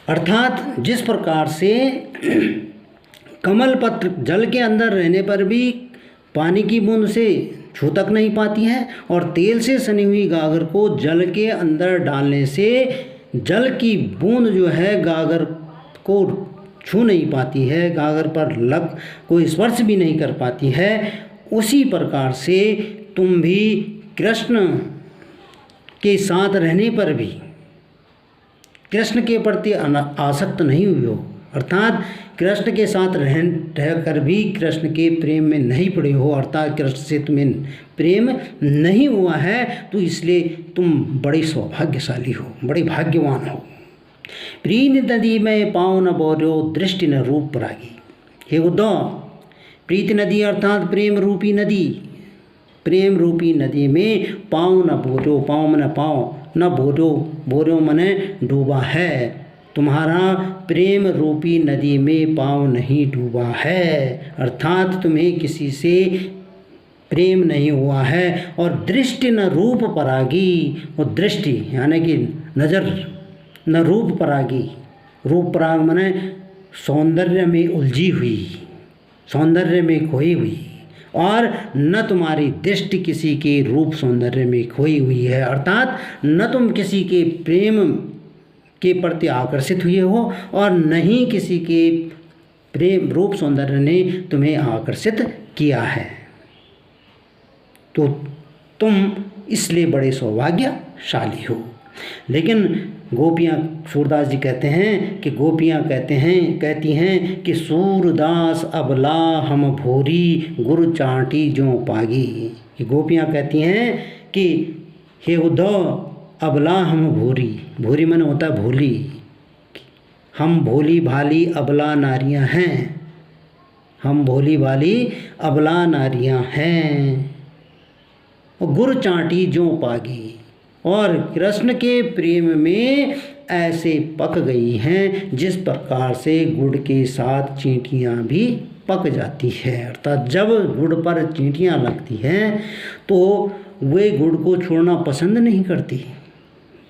अर्थात जिस प्रकार से कमल पत्र जल के अंदर रहने पर भी पानी की बूंद से छू तक नहीं पाती है, और तेल से सनी हुई गागर को जल के अंदर डालने से जल की बूंद जो है गागर को छू नहीं पाती है, गागर पर लग कोई स्पर्श भी नहीं कर पाती है। उसी प्रकार से तुम भी कृष्ण के साथ रहने पर भी कृष्ण के प्रति आसक्त नहीं हुए हो, अर्थात कृष्ण के साथ रह कर भी कृष्ण के प्रेम में नहीं पड़े हो, अर्थात कृष्ण से तुम्हें प्रेम नहीं हुआ है, तो इसलिए तुम बड़े सौभाग्यशाली हो, बड़े भाग्यवान हो। प्रीति नदी में पाँव न बोरो दृष्टि न रूप रागी। हे उद्धव, प्रीति नदी अर्थात प्रेम रूपी नदी, प्रेम रूपी नदी में पाँव न बोरो, पाँव मने पाँव, न बोरो, बोरो मने डूबा है, तुम्हारा प्रेम रूपी नदी में पाँव नहीं डूबा है, अर्थात तुम्हें किसी से प्रेम नहीं हुआ है। और दृष्टि न रूप परागी, और दृष्टि यानी कि नज़र, न रूप परागी, रूप पराग मने सौंदर्य में उलझी हुई, सौंदर्य में खोई हुई, और न तुम्हारी दृष्टि किसी के रूप सौंदर्य में खोई हुई है, अर्थात न तुम किसी के प्रेम के प्रति आकर्षित हुए हो और न ही किसी के प्रेम रूप सौंदर्य ने तुम्हें आकर्षित किया है, तो तुम इसलिए बड़े सौभाग्यशाली हो। लेकिन गोपियाँ, सूरदास जी कहते हैं कि गोपियाँ कहती हैं कि सूरदास अबला हम भोरी गुरु चाटी जो पागी। कि गोपियाँ कहती हैं कि हे उद्धव, अबला हम भोरी, भोरी मन होता है भोली, हम भोली भाली अबला नारियां हैं, हम भोली भाली अबला नारियां हैं, और गुरु चाटी जो पागी, और कृष्ण के प्रेम में ऐसे पक गई हैं जिस प्रकार से गुड़ के साथ चींटियाँ भी पक जाती है। अर्थात जब गुड़ पर चींटियाँ लगती हैं तो वे गुड़ को छोड़ना पसंद नहीं करती,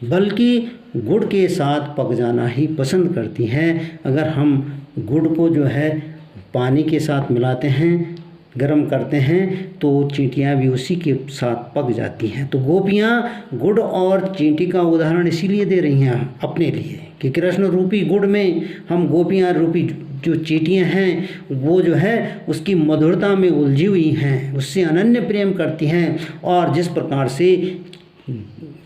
बल्कि गुड़ के साथ पक जाना ही पसंद करती हैं। अगर हम गुड़ को जो है पानी के साथ मिलाते हैं, गर्म करते हैं, तो चींटियाँ भी उसी के साथ पक जाती हैं। तो गोपियाँ गुड़ और चींटी का उदाहरण इसीलिए दे रही हैं अपने लिए कि कृष्ण रूपी गुड़ में हम गोपियाँ रूपी जो चींटियाँ हैं वो जो है उसकी मधुरता में उलझी हुई हैं, उससे अनन्य प्रेम करती हैं। और जिस प्रकार से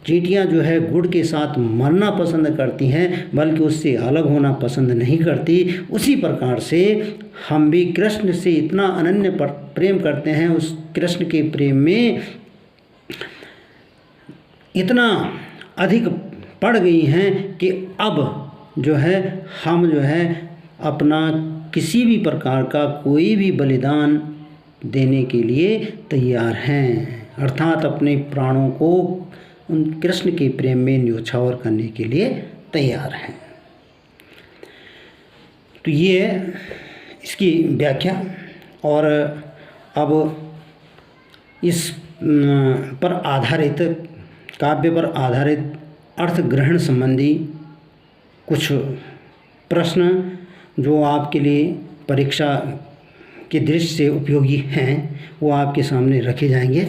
चींटियाँ जो है गुड़ के साथ मरना पसंद करती हैं, बल्कि उससे अलग होना पसंद नहीं करती, उसी प्रकार से हम भी कृष्ण से इतना अनन्य प्रेम करते हैं, उस कृष्ण के प्रेम में इतना अधिक पड़ गई हैं कि अब जो है हम जो है अपना किसी भी प्रकार का कोई भी बलिदान देने के लिए तैयार हैं, अर्थात अपने प्राणों को उन कृष्ण के प्रेम में न्योछावर करने के लिए तैयार हैं। तो ये इसकी व्याख्या। और अब इस पर आधारित, काव्य पर आधारित अर्थ ग्रहण संबंधी कुछ प्रश्न जो आपके लिए परीक्षा के दृष्टि से उपयोगी हैं वो आपके सामने रखे जाएंगे।